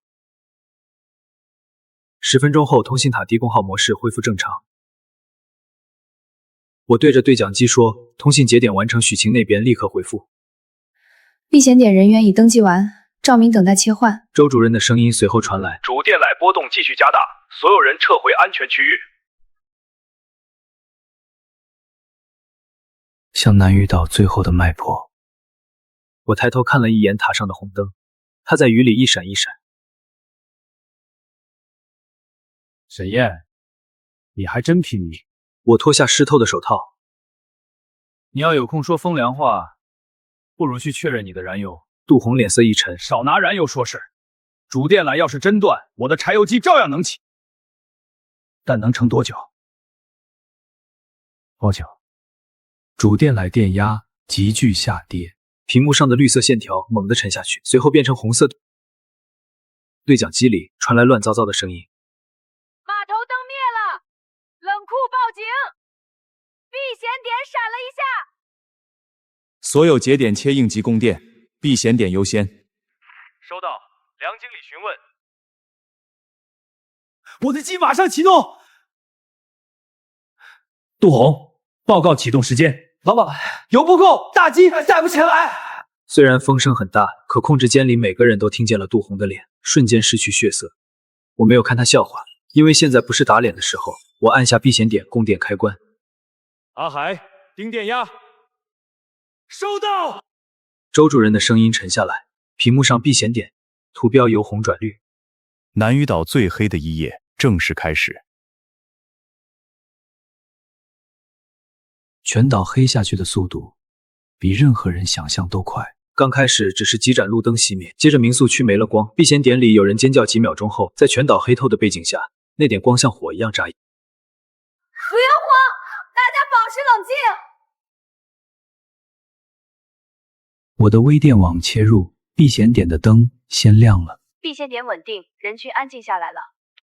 10分钟后，通信塔低功耗模式恢复正常。我对着对讲机说：“通信节点完成。”许晴那边立刻回复：“避险点人员已登记完，照明等待切换。”周主任的声音随后传来：“主电缆波动继续加大，所有人撤回安全区域。”像南屿岛最后的脉搏。我抬头看了一眼塔上的红灯，它在雨里一闪一闪。沈燕，你还真拼命。我脱下湿透的手套。你要有空说风凉话，不如去确认你的燃油。杜红脸色一沉，少拿燃油说事。主电缆要是真断，我的柴油机照样能起，但能撑多久？多久？主电缆电压急剧下跌，屏幕上的绿色线条猛地沉下去，随后变成红色。对讲机里传来乱糟糟的声音。码头灯灭了，冷库报警，避险点闪了一下。所有节点切应急供电，避险点优先。收到，梁经理询问。我的机马上启动。杜红，报告启动时间。老板，油不够，大机带不起来。虽然风声很大，可控制间里每个人都听见了杜红的脸瞬间失去血色。我没有看他笑话，因为现在不是打脸的时候。我按下避险点供电开关。阿海，盯电压。收到。周主任的声音沉下来，屏幕上避险点图标由红转绿。南屿岛最黑的一夜正式开始。全岛黑下去的速度比任何人想象都快。刚开始只是几盏路灯熄灭，接着民宿区没了光，避险点里有人尖叫，几秒钟后，在全岛黑透的背景下，那点光像火一样炸。不要慌，大家保持冷静。我的微电网切入，避险点的灯先亮了。避险点稳定，人群安静下来了。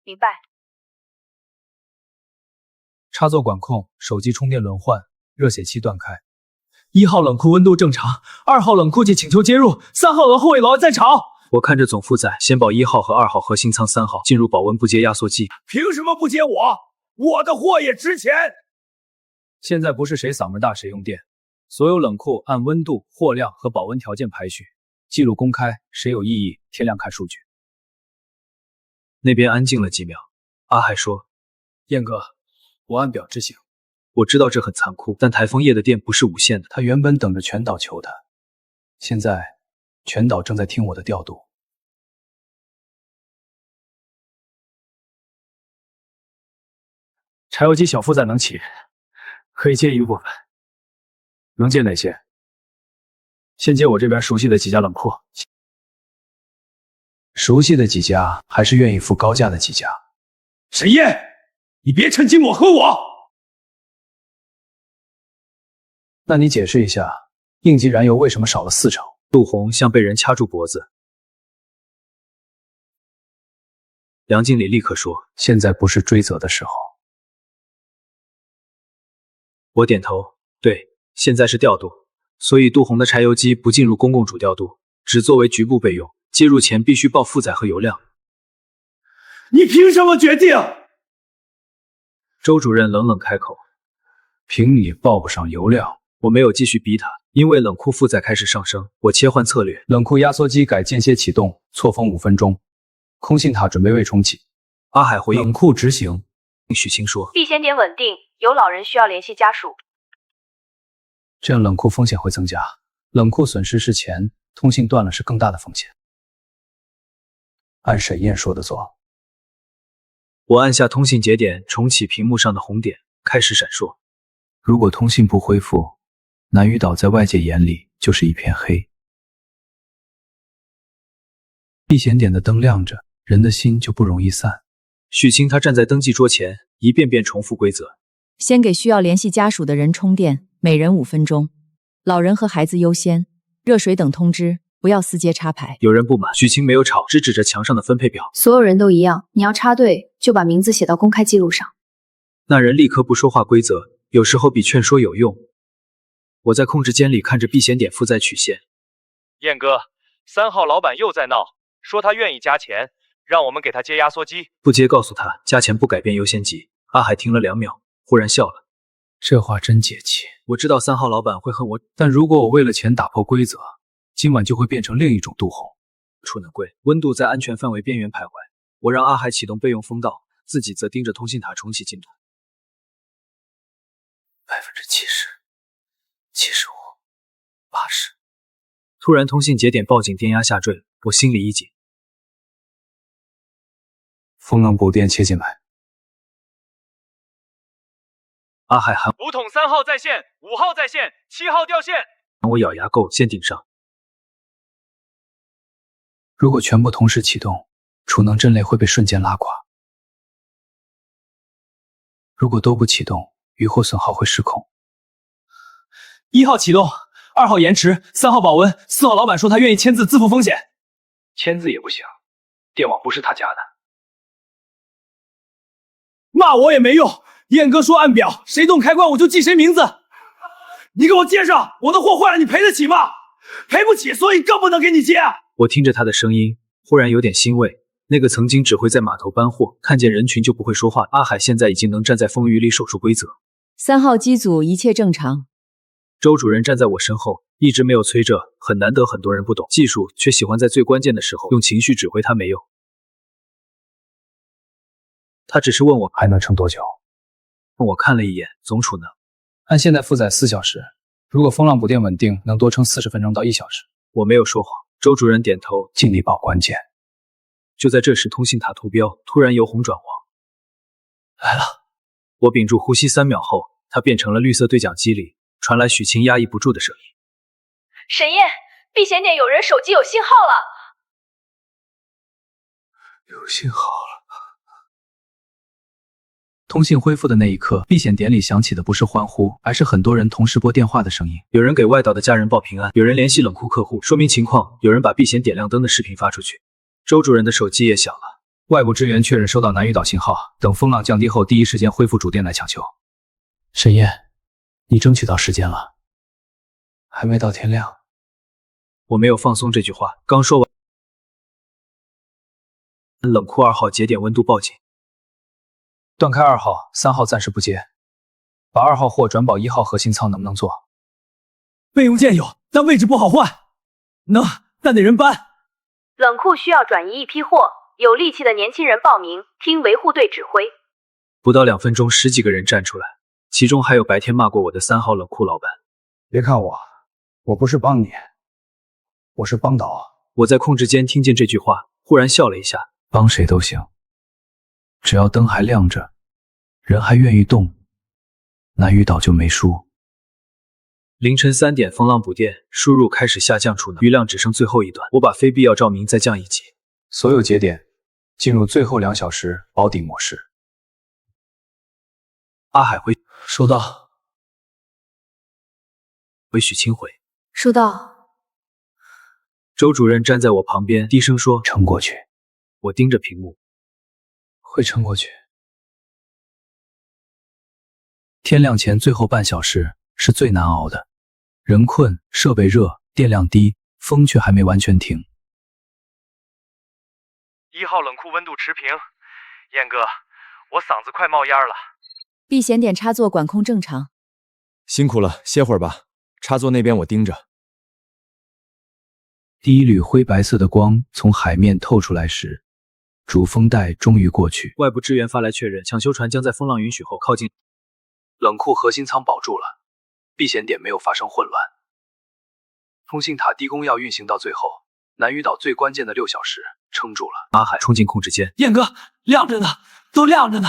明白。插座管控，手机充电轮换，热血器断开。1号冷库温度正常，2号冷库器请求接入，3号后尾楼在吵。我看着总负载，先保1号和2号核心舱，3号进入保温不接压缩机。凭什么不接我？我的货也值钱。现在不是谁嗓门大谁用电，所有冷库按温度、货量和保温条件排序，记录公开，谁有异议天亮看数据。那边安静了几秒，阿海说：“燕哥，我按表执行。”我知道这很残酷，但台风夜的电不是无限的。他原本等着全岛求他，现在全岛正在听我的调度。柴油机小负载能起，可以接一部分。能接哪些？先接我这边熟悉的几家冷库。熟悉的几家，还是愿意付高价的几家？沈燕，你别趁机抹黑我。那你解释一下，应急燃油为什么少了40%？杜红像被人掐住脖子。梁经理立刻说：“现在不是追责的时候。”我点头，对，现在是调度，所以杜红的柴油机不进入公共主调度，只作为局部备用，接入前必须报负载和油量。你凭什么决定？周主任冷冷开口。凭你报不上油量。我没有继续逼他，因为冷库负载开始上升，我切换策略，冷库压缩机改间歇启动，错峰5分钟，空信塔准备未重启。阿海回应。冷库执行。许清说，避险点稳定，有老人需要联系家属。这样冷库风险会增加，冷库损失是钱，通信断了是更大的风险。按沈燕说的做。我按下通信节点，重启屏幕上的红点，开始闪烁。如果通信不恢复，南屿岛在外界眼里就是一片黑。避险点的灯亮着，人的心就不容易散。许清他站在登记桌前，一遍遍重复规则。先给需要联系家属的人充电，每人5分钟，老人和孩子优先，热水等通知，不要私接插排。有人不满，许清没有吵，只指着墙上的分配表。所有人都一样，你要插队就把名字写到公开记录上。那人立刻不说话。规则有时候比劝说有用。我在控制间里看着避险点负载曲线。燕哥，3号老板又在闹，说他愿意加钱，让我们给他接压缩机。不接告诉他，加钱不改变优先级。阿海停了2秒，忽然笑了。这话真解气。我知道3号老板会恨我，但如果我为了钱打破规则，今晚就会变成另一种杜红。储能柜温度在安全范围边缘徘徊。我让阿海启动备用风道，自己则盯着通信塔重启进度。70%、75%、80%。突然通信节点报警电压下坠，我心里一紧。风能补电切进来。阿海喊5桶3号在线，5号在线，7号掉线。我咬牙够，先顶上。如果全部同时启动，储能阵列会被瞬间拉垮。如果都不启动，余货损耗会失控。1号启动，2号延迟，3号保温，4号老板说他愿意签字自负风险。签字也不行，电网不是他家的。骂我也没用，燕哥说按表，谁动开关我就记谁名字。你给我接上，我的货坏了你赔得起吗？赔不起，所以更不能给你接。我听着他的声音，忽然有点欣慰。那个曾经只会在码头搬货，看见人群就不会说话，阿海现在已经能站在风雨里守住规则。3号机组一切正常。周主任站在我身后，一直没有催着，很难得很多人不懂技术，却喜欢在最关键的时候用情绪指挥他没用。他只是问我还能撑多久。我看了一眼总储能，按现在负载4小时，如果风浪补电稳定，能多撑40分钟到1小时。我没有说谎。周主任点头，尽力保关键。就在这时，通信塔图标突然由红转黄。来了。我屏住呼吸3秒后，它变成了绿色对讲机里传来许清压抑不住的声音。沈燕，避险点有人手机有信号了。有信号了。通信恢复的那一刻，避险点里响起的不是欢呼，而是很多人同时拨电话的声音。有人给外岛的家人报平安，有人联系冷库客户说明情况，有人把避险点亮灯的视频发出去。周主任的手机也响了。外部支援确认收到南屿岛信号，等风浪降低后第一时间恢复主电来抢修。沈燕，你争取到时间了。还没到天亮。我没有放松这句话，刚说完，冷库2号节点温度报警。断开2号，3号暂时不接，把2号货转保1号核心舱能不能做？备用件有，但位置不好换。能，但得人搬。冷库需要转移一批货，有力气的年轻人报名，听维护队指挥。不到2分钟，10几个人站出来，其中还有白天骂过我的3号冷库老板。别看我，我不是帮你，我是帮岛。我在控制间听见这句话，忽然笑了一下。帮谁都行，只要灯还亮着，人还愿意动，南屿岛就没输。凌晨3点，风浪补电，输入开始下降，储能余量只剩最后一段。我把非必要照明再降1级。所有节点进入最后2小时保底模式。阿海回收到。为许清回。收到。周主任站在我旁边，低声说：“撑过去。”我盯着屏幕，会撑过去。天亮前最后半小时是最难熬的，人困，设备热，电量低，风却还没完全停。1号冷库温度持平，燕哥，我嗓子快冒烟了。避险点插座管控正常。辛苦了，歇会儿吧。插座那边我盯着。第一缕灰白色的光从海面透出来时，主风带终于过去。外部支援发来确认，抢修船将在风浪允许后靠近。冷库核心舱保住了，避险点没有发生混乱。通信塔低功要运行到最后，南屿岛最关键的6小时撑住了。阿海冲进控制间，燕哥，亮着呢，都亮着呢。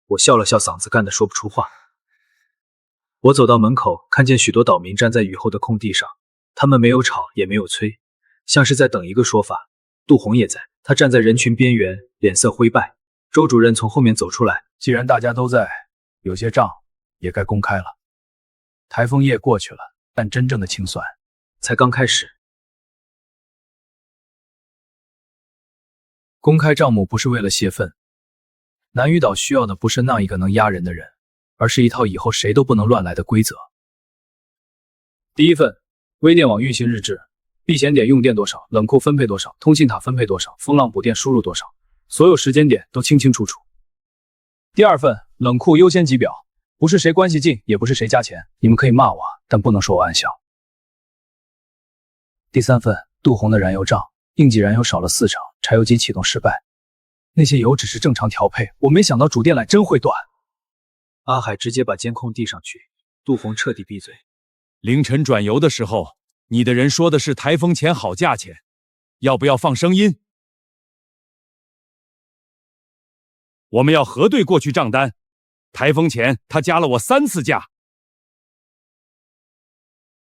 我笑了笑，嗓子干得说不出话。我走到门口，看见许多岛民站在雨后的空地上，他们没有吵，也没有催，像是在等一个说法。杜红也在，他站在人群边缘，脸色灰败。周主任从后面走出来，既然大家都在，有些账也该公开了。台风夜过去了，但真正的清算才刚开始。公开账目不是为了泄愤，南屿岛需要的不是那一个能压人的人，而是一套以后谁都不能乱来的规则。第一份，微电网运行日志，避险点用电多少，冷库分配多少，通信塔分配多少，风浪补电输入多少，所有时间点都清清楚楚。第二份，冷库优先级表，不是谁关系近，也不是谁加钱，你们可以骂我，但不能说我暗箱。第三份，杜红的燃油账，应急燃油少了4成，柴油机启动失败。那些油只是正常调配，我没想到主电缆真会断。阿海直接把监控递上去，杜红彻底闭嘴。凌晨转油的时候，你的人说的是台风前好价钱，要不要放声音？我们要核对过去账单，台风前他加了我3次价。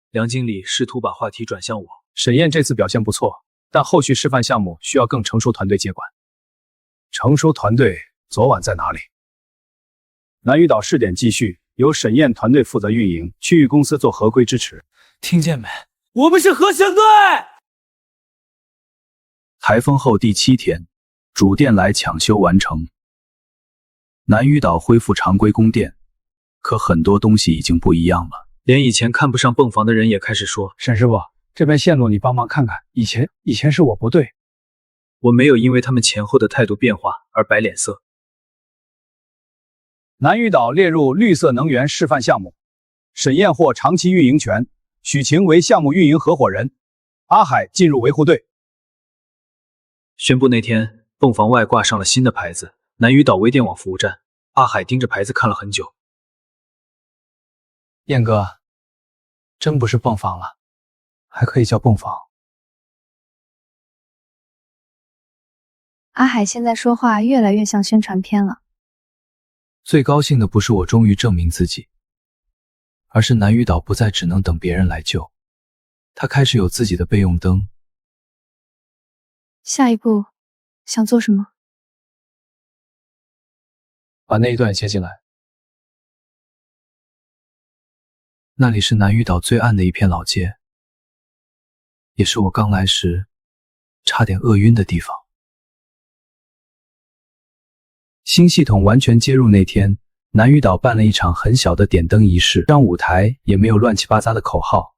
梁经理试图把话题转向我。沈燕这次表现不错，但后续示范项目需要更成熟团队接管。成熟团队昨晚在哪里？南屿岛试点继续，由沈燕团队负责运营，区域公司做合规支持。听见没？我们是核行队。台风后第7天，主电来抢修完成，南屿岛恢复常规供电，可很多东西已经不一样了。连以前看不上泵房的人也开始说：“沈师傅，这边线路你帮忙看看，以前是我不对。”我没有因为他们前后的态度变化而摆脸色。南屿岛列入绿色能源示范项目，沈燕获长期运营权，许晴为项目运营合伙人，阿海进入维护队。宣布那天，泵房外挂上了新的牌子“南屿岛微电网服务站”。阿海盯着牌子看了很久。燕哥，真不是泵房了，还可以叫泵房。阿海现在说话越来越像宣传片了。最高兴的不是我终于证明自己，而是南屿岛不再只能等别人来救，他开始有自己的备用灯。下一步想做什么？把那一段也接进来。那里是南屿岛最暗的一片老街，也是我刚来时差点饿晕的地方。新系统完全接入那天，南屿岛办了一场很小的点灯仪式，上舞台也没有乱七八糟的口号。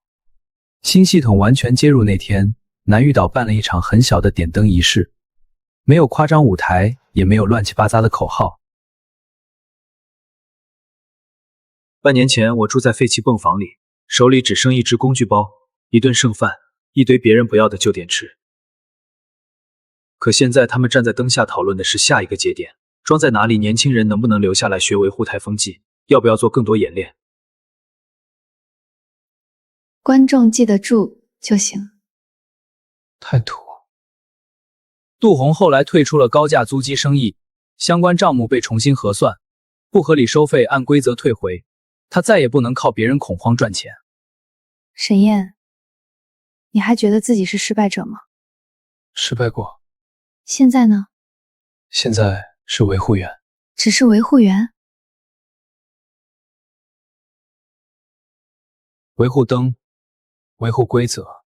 新系统完全接入那天，南屿岛办了一场很小的点灯仪式，没有夸张舞台，也没有乱七八糟的口号。半年前，我住在废弃泵房里，手里只剩一只工具包、一顿剩饭、一堆别人不要的旧电池。可现在，他们站在灯下讨论的是下一个节点。装在哪里？年轻人能不能留下来学维护台风季？要不要做更多演练？观众记得住就行。太土。杜红后来退出了高价租机生意，相关账目被重新核算，不合理收费按规则退回，他再也不能靠别人恐慌赚钱。沈燕，你还觉得自己是失败者吗？失败过。现在呢？现在是维护员。只是维护员？维护灯，维护规则，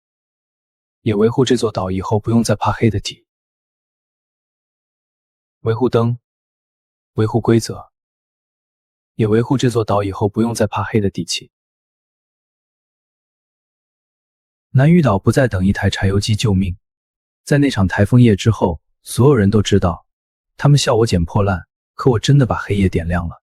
也维护这座岛以后不用再怕黑的底。维护灯，维护规则，也维护这座岛以后不用再怕黑的底气。南屿岛不再等一台柴油机救命。在那场台风夜之后，所有人都知道，他们笑我捡破烂，可我真的把黑夜点亮了。